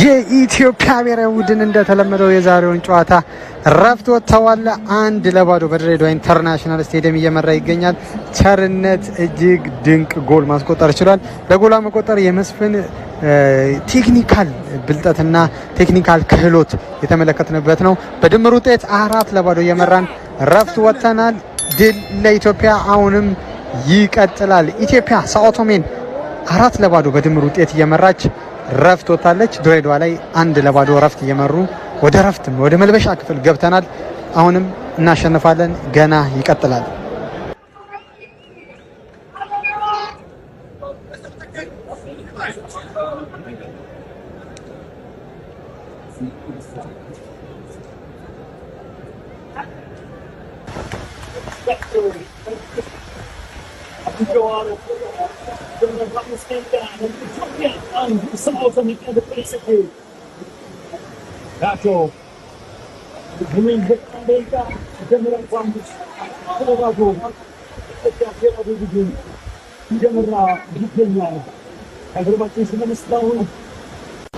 የኢትዮጵያ ብሔራዊ ቡድን እንደተለመደው የዛሬውን ጨዋታ ረፍት ወጥተዋል። 1-0 በድሬዳዋ ኢንተርናሽናል ስቴዲየም እየመራ ይገኛል። ቸርነት እጅግ ድንቅ ጎል ማስቆጠር ችሏል። ለጎል መቆጠር የመስፍን ቴክኒካል ብልጠትና ቴክኒካል ክህሎት የተመለከትንበት ነው። በድምር ውጤት 4-0 እየመራን ረፍት ወጥተናል። ድል ለኢትዮጵያ አሁንም ይቀጥላል። ኢትዮጵያ ሳኦ ቶሜን 4-0 በድምር ውጤት እየመራች ረፍት ወጣለች። ድሬዳዋ ላይ 1-0 ረፍት እየመሩ ወደ ረፍት ወደ መልበሻ ክፍል ገብተናል። አሁንም እናሸንፋለን። ገና ይቀጥላል።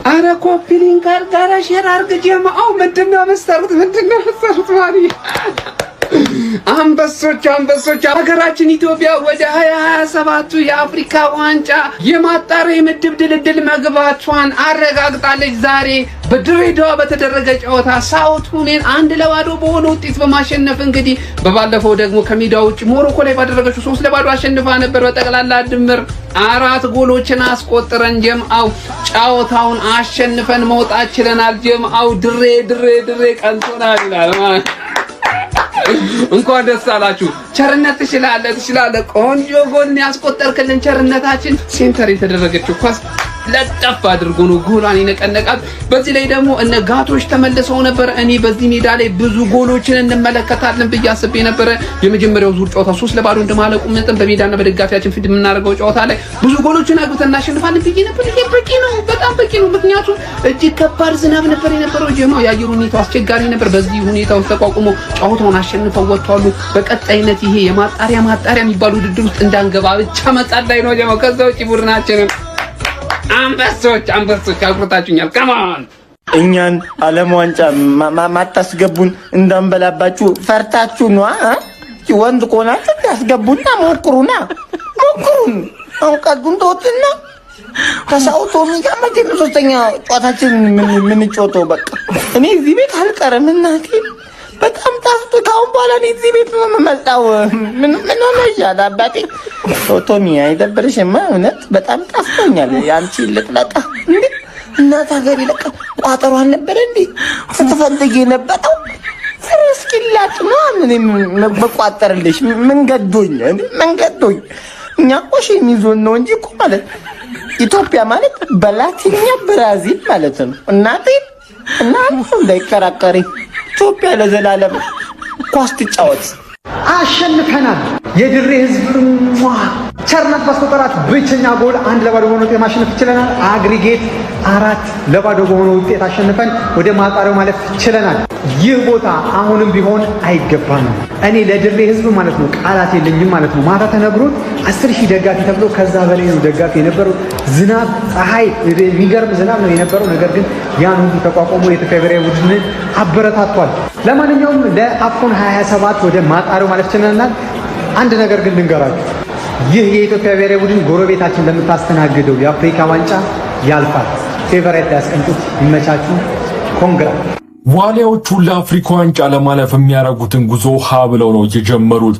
አረ ኮፒ ሊንክ አርጋራ ሼር አርግ ጀማው ምንድነው መስተሩት ማሪ አንበሶች ሀገራችን ኢትዮጵያ ወደ 2027 የአፍሪካ ዋንጫ የማጣሪያ ምድብ ድልድል መግባቷን አረጋግጣለች። ዛሬ በድሬዳዋ በተደረገ ጨዋታ ሳኦ ቶሜን 1-0 በሆነ ውጤት በማሸነፍ እንግዲህ በባለፈው ደግሞ ከሜዳው ውጭ ሞሮኮ ላይ ባደረገችው 3-0 አሸንፋ ነበር። በጠቅላላ ድምር 4 ጎሎችን አስቆጥረን ጀምአው ጨዋታውን አሸንፈን መውጣት ችለናል። ጀምአው ድሬ ቀንቶናል ይላል ማለት እንኳን ደስ አላችሁ። ቸርነት ትችላለህ። ቆንጆ ጎል ያስቆጠርክልን ቸርነታችን። ሴንተር የተደረገችው ኳስ ለጠፍ አድርጎ ነው ጎሏን ይነቀነቃል። በዚህ ላይ ደግሞ እነ ጋቶች ተመልሰው ነበር። እኔ በዚህ ሜዳ ላይ ብዙ ጎሎችን እንመለከታለን ብዬ አስቤ ነበር። የመጀመሪያው ዙር ጨዋታ 3-0 እንደማለቁ መጠን በሜዳና በደጋፊያችን ፊት የምናደርገው ጨዋታ ላይ ብዙ ጎሎችን አግብተን እናሸንፋለን ብዬ ነበር። ይሄ በቂ ነው፣ በጣም በቂ ነው። ምክንያቱም እጅግ ከባድ ዝናብ ነበር የነበረው። ጀማው የአየር ሁኔታው አስቸጋሪ ነበር። በዚህ ሁኔታ ውስጥ ተቋቁሞ ጨዋታውን አሸንፈው ወጥተዋል። በቀጣይነት ይሄ የማጣሪያ የሚባሉ ውድድር ውስጥ እንዳንገባ ብቻ መጻዳይ ነው ጀማው። ከዛ ውጪ ቡድናችንን አንበሶች አኩርታችሁኛል። ከማን እኛን ዓለም ዋንጫ ማታስገቡን እንዳንበላባችሁ ፈርታችሁ ነው። ወንድ ቆናችሁ ያስገቡና ሞክሩን። አሁን ቀዱን ተወጥና ከሳኦ ቶሜ ጋር መቼ ነው ሶስተኛ ጨዋታችን ምን ጮቶ። በቃ እኔ እዚህ ቤት አልቀርም እናቴ። በጣም ታፍቶ ካሁን በኋላ እኔ እዚህ ቤት ነው የምመጣው። ምን ሆነ ይላል አባቴ። ቶሚ አይደብርሽማ? እውነት በጣም ታፍቶኛል። ያንቺ ልጥለጣ እንዴ እናት ሀገር ይለቀ ቋጠሮ አልነበረ እንዴ ስትፈልጊ የነበረው ፍርስኪላት ነው። ምን መቋጠርልሽ ምን ገዶኝ እኛ ቆሽ የሚዞን ነው እንጂ እኮ ማለት ኢትዮጵያ ማለት በላቲኛ ብራዚል ማለት ነው እናቴ። እና እንዳይከራከሪ ኢትዮጵያ ለዘላለም ኳስ ትጫወት። አሸንፈናል። የድሬ ህዝብ ቸርነት ባስቆጠራት ብቸኛ ጎል 1-0 በሆነ ውጤት ማሸነፍ ችለናል። አግሪጌት 4-0 በሆነ ውጤት አሸንፈን ወደ ማጣሪያው ማለፍ ችለናል። ይህ ቦታ አሁንም ቢሆን አይገባንም። እኔ ለድሬ ህዝብ ማለት ነው ቃላት የለኝም ማለት ነው። ማታ ተነግሮት 10,000 ደጋፊ ተብሎ ከዛ በላይ ነው ደጋፊ የነበረው። ዝናብ፣ ፀሐይ፣ የሚገርም ዝናብ ነው የነበረው። ነገር ግን ያን ሁሉ ተቋቁሞ የኢትዮጵያ ብሔራዊ ቡድንን አበረታቷል። ለማንኛውም ለአፍኮን 2027 ወደ ማጣሪያው ማለፍ ችለናል። አንድ ነገር ግን ልንገራችሁ፣ ይህ የኢትዮጵያ ብሔራዊ ቡድን ጎረቤታችን ለምታስተናግደው የአፍሪካ ዋንጫ ያልፋል። ፌቨራይት ያስቀምጡት። ይመቻችሁ። ኮንግራ ዋሊያዎቹ ለአፍሪካ ዋንጫ ለማለፍ የሚያደርጉትን ጉዞ ሀ ብለው ነው የጀመሩት።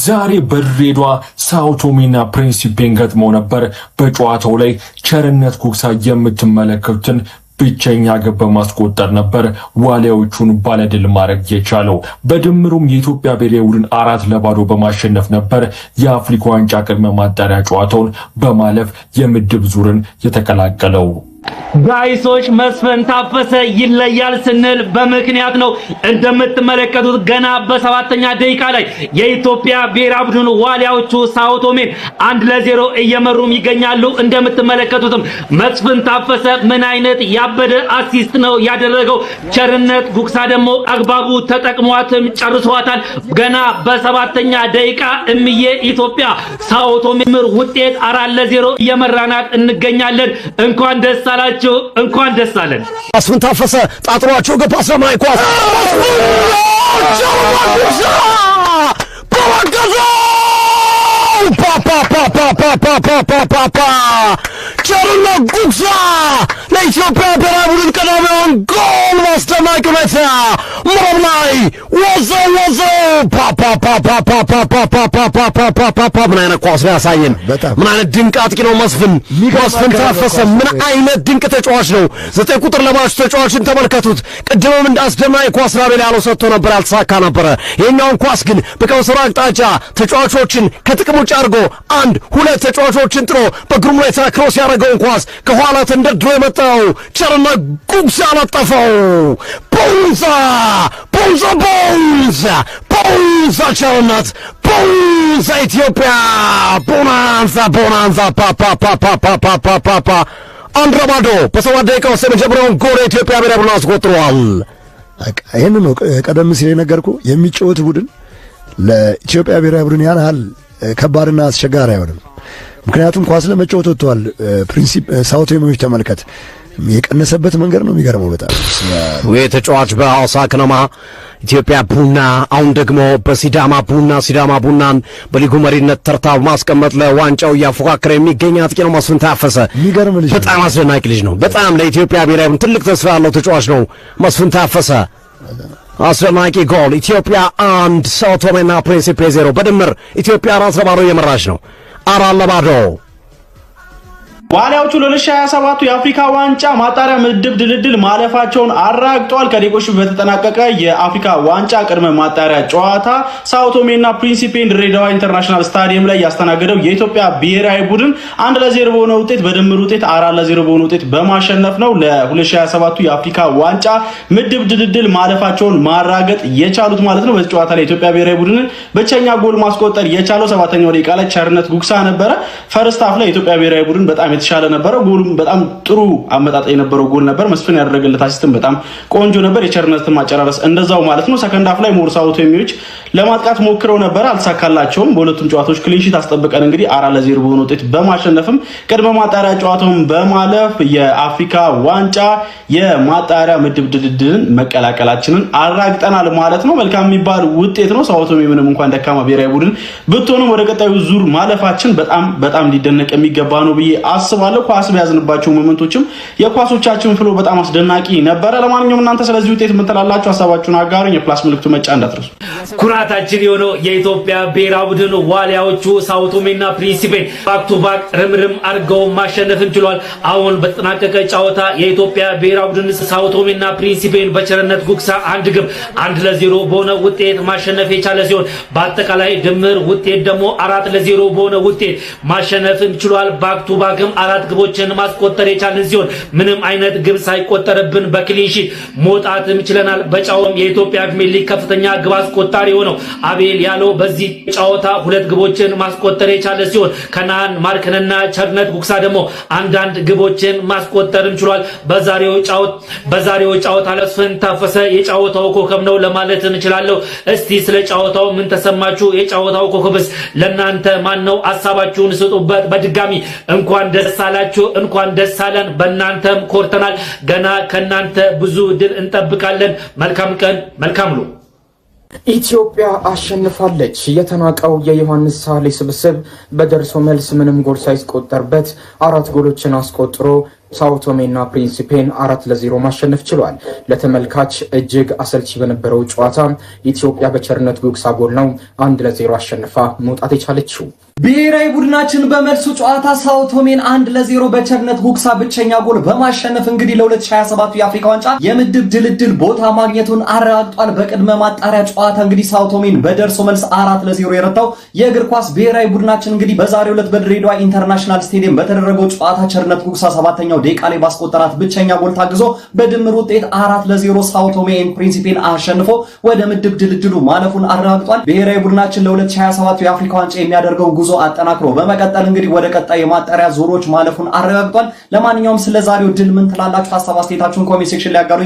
ዛሬ በድሬዳዋ ሳኦ ቶሜና ፕሪንሲፔን ገጥመው ነበር። በጨዋታው ላይ ቸርነት ኩክሳ የምትመለከቱትን ብቸኛ ግብ በማስቆጠር ነበር ዋሊያዎቹን ባለድል ማድረግ የቻለው። በድምሩም የኢትዮጵያ ብሔራዊ ቡድን 4-0 በማሸነፍ ነበር የአፍሪካ ዋንጫ ቅድመ ማጣሪያ ጨዋታውን በማለፍ የምድብ ዙርን የተቀላቀለው። ጋይሶች መስፍን ታፈሰ ይለያል ስንል በምክንያት ነው። እንደምትመለከቱት ገና በ7ኛ ደቂቃ ላይ የኢትዮጵያ ብሔራዊ ቡድን ዋሊያዎቹ ሳኦ ቶሜን 1-0 እየመሩም ይገኛሉ። እንደምትመለከቱትም መስፍን ታፈሰ ምን አይነት ያበደ አሲስት ነው ያደረገው። ቸርነት ጉክሳ ደግሞ አግባቡ ተጠቅሟትም ጨርሷታል። ገና በ7ኛ ደቂቃ እምዬ ኢትዮጵያ ሳኦ ቶሜን ውጤት 4-0 እየመራናት እንገኛለን። እንኳን ደስ አላችሁ፣ እንኳን ደስ አለን። መስፍን ታፈሰ ጣጥሯቸው ገባ ሰማይ ኳስ ቸርነት ጉግሳ ለኢትዮጵያ ብሔራዊ ቡድን ቀዳሚውን ጎል ማስደናቂ ሁኔታ መረብ ላይ ወዘወዘው ምን አይነት ኳስ ነው ያሳየን! ምን አይነት ድንቅ አጥቂ ነው መስፍን ታፈሰ! ምን አይነት ድንቅ ተጫዋች ነው! 9 ቁጥር ለባሽ ተጫዋችን ተመልከቱት። ቅድምም እንዳስደናቂ ኳስ ራቤል ያለው ሰጥቶ ነበር፣ ያልተሳካ ነበረ። የኛውን ኳስ ግን በቀውሰራ አቅጣጫ ተጫዋቾችን ከጥቅም ውጭ አድርጎ 1-2 ተጫዋቾችን ጥሎ በግሩም ሁኔታ ክሮስ ያደረገውን ኳስ ከኋላ ተንደርድሮ የመጣው ቸርነት ጉግሳ አለጠፈው። ቦንዛ ቸርነት ቦንዛ ኢትዮጵያ ቦናንዛ አንድ ለባዶ በ7 ደቂቃ ውስጥ የመጀመሪያውን ጎል የኢትዮጵያ ብሔራዊ ቡድን አስቆጥሯል። ይሄን ነው ቀደም ሲል የነገርኩ የሚጫወት ቡድን ለኢትዮጵያ ብሔራዊ ቡድን ያን ያህል ከባድና አስቸጋሪ አይሆንም። ምክንያቱም ኳስ ለመጫወት ወጥቷል። ፕሪንሲፕ ሳውቴሞች ተመልከት፣ የቀነሰበት መንገድ ነው የሚገርመው በጣም ወይ ተጫዋች በሐዋሳ ከነማ ኢትዮጵያ ቡና አሁን ደግሞ በሲዳማ ቡናን በሊጉ መሪነት ተርታው ማስቀመጥ ለዋንጫው ያፎካከረ የሚገኝ አጥቂ ነው መስፍን ታፈሰ። የሚገርም ልጅ፣ በጣም አስደናቂ ልጅ ነው። በጣም ለኢትዮጵያ ብሔራዊ ቡድን ትልቅ ተስፋ ያለው ተጫዋች ነው መስፍን ታፈሰ። አስደናቂ ጎል! ኢትዮጵያ 1 ሳኦ ቶሜና ፕሪንሲፔ 0 በድምር ኢትዮጵያ 4 ለባዶ እየመራች ነው። 4 ለባዶ ዋሊያዎቹ ለ2027 የአፍሪካ ዋንጫ ማጣሪያ ምድብ ድልድል ማለፋቸውን አረጋግጠዋል። ከደቂቆች በተጠናቀቀ የአፍሪካ ዋንጫ ቅድመ ማጣሪያ ጨዋታ ሳኦ ቶሜና ፕሪንሲፔን ድሬዳዋ ኢንተርናሽናል ስታዲየም ላይ ያስተናገደው የኢትዮጵያ ብሔራዊ ቡድን 1-0 በሆነ ውጤት በድምር ውጤት 4-0 በሆነ ውጤት በማሸነፍ ነው ለ2027 የአፍሪካ ዋንጫ ምድብ ድልድል ማለፋቸውን ማረጋገጥ የቻሉት ማለት ነው። በዚህ ጨዋታ ላይ የኢትዮጵያ ብሔራዊ ቡድን ብቸኛ ጎል ማስቆጠር የቻለው 7ኛው ደቂቃ ላይ ቸርነት ጉግሳ ነበረ። ፈርስት ሃፍ ላይ የኢትዮጵያ ብሔራዊ ቡድን በጣም የተሻለ ነበር። ጎሉም በጣም ጥሩ አመጣጥ የነበረው ጎል ነበር። መስፍን ያደረገለት አሲስትም በጣም ቆንጆ ነበር። የቸርነትን ማጨራረስ እንደዛው ማለት ነው። ሰከንድ ሃፍ ላይ ሳኦ ቶሜዎች ለማጥቃት ሞክረው ነበር፣ አልተሳካላቸውም። በሁለቱም ጨዋታዎች ክሊን ሺት አስጠብቀን እንግዲህ 4-0 በሆነ ውጤት በማሸነፍም ቅድመ ማጣሪያ ጨዋታውን በማለፍ የአፍሪካ ዋንጫ የማጣሪያ ምድብ ድልድልን መቀላቀላችንን አረጋግጠናል ማለት ነው። መልካም የሚባል ውጤት ነው። ሳኦ ቶሜ ምንም እንኳን ደካማ ብሔራዊ ቡድን ብትሆንም ወደ ቀጣዩ ዙር ማለፋችን በጣም ሊደነቅ የሚገባ ነው ብዬ አስባለሁ። ኳስ በያዝንባቸው ሞመንቶችም የኳሶቻችን ፍሎ በጣም አስደናቂ ነበረ። ለማንኛውም እናንተ ስለዚህ ውጤት ምን ትላላችሁ? ሐሳባችሁን አጋሩኝ። የፕላስ ምልክቱ መጫ እንዳትረሱ። ኩራታችን የሆነው የኢትዮጵያ ብሔራዊ ቡድን ዋሊያዎቹ ሳኦ ቶሜና ፕሪንሲፔን ባክ ቱ ባክ ርምርም አድርገው ማሸነፍን ችሏል። አሁን በተጠናቀቀ ጨዋታ የኢትዮጵያ ብሔራዊ ቡድን ሳኦ ቶሜና ፕሪንሲፔን በቸርነት ጉግሳ 1-0 በሆነ ውጤት ማሸነፍ የቻለ ሲሆን በአጠቃላይ ድምር ውጤት ደግሞ 4-0 በሆነ ውጤት ማሸነፍን ችሏል። ባክ ቱ ባክም 4 ግቦችን ማስቆጠር የቻልን ሲሆን ምንም አይነት ግብ ሳይቆጠርብን በክሊን ሺት መውጣትም ችለናል። በጫውም የኢትዮጵያ ፕሪሚየር ሊግ ከፍተኛ ግብ አስቆጣሪ ሆነው አቤል ያለው በዚህ ጨዋታ 2 ግቦችን ማስቆጠር የቻለ ሲሆን ከናን ማርክንና ቸርነት ጉግሳ ደግሞ አንዳንድ ግቦችን ማስቆጠርም ችሏል። በዛሬው ጨዋታ መስፍን ታፈሰ የጨዋታው ኮከብ ነው ለማለት እንችላለሁ። እስቲ ስለ ጨዋታው ምን ተሰማችሁ? የጨዋታው ኮከብስ ለናንተ ማን ነው? ሐሳባችሁን ስጡበት። በድጋሚ እንኳን ደስ አላችሁ፣ እንኳን ደስ አለን። በእናንተም ኮርተናል። ገና ከናንተ ብዙ ድል እንጠብቃለን። መልካም ቀን፣ መልካም ነው። ኢትዮጵያ አሸንፋለች። የተናቀው የዮሐንስ ሳሌ ስብስብ በደርሶ መልስ ምንም ጎል ሳይቆጠርበት 4 ጎሎችን አስቆጥሮ ሳኦ ቶሜና ፕሪንሲፔን 4-0 ማሸነፍ ችሏል። ለተመልካች እጅግ አሰልቺ በነበረው ጨዋታ ኢትዮጵያ በቸርነት ጉግሳ ጎል ነው 1-0 አሸንፋ መውጣት የቻለችው። ብሔራዊ ቡድናችን በመልሱ ጨዋታ ሳኦ ቶሜን 1-0 በቸርነት ጉግሳ ብቸኛ ጎል በማሸነፍ እንግዲህ ለ2027 የአፍሪካ ዋንጫ የምድብ ድልድል ቦታ ማግኘቱን አረጋግጧል። በቅድመ ማጣሪያ ጨዋታ እንግዲህ ሳኦ ቶሜን በደርሶ መልስ 4-0 የረታው የእግር ኳስ ብሔራዊ ቡድናችን እንግዲህ በዛሬው ዕለት በድሬዳዋ ኢንተርናሽናል ስቴዲየም በተደረገው ጨዋታ ቸርነት ጉግሳ 7ኛው ደቂቃ ላይ ባስቆጠራት ብቸኛ ጎል ታግዞ በድምር ውጤት 4-0 ሳኦ ቶሜን ፕሪንሲፔን አሸንፎ ወደ ምድብ ድልድሉ ማለፉን አረጋግጧል። ብሔራዊ ቡድናችን ለ2027 የአፍሪካ ዋንጫ የሚያደርገው ጉዞ አጠናክሮ በመቀጠል እንግዲህ ወደ ቀጣይ የማጣሪያ ዙሮች ማለፉን አረጋግጧል። ለማንኛውም ስለዛሬው ድል ምን ትላላችሁ? ሐሳብ አስተያየታችሁን ኮሜንት ሴክሽን ላይ አጋሩኝ።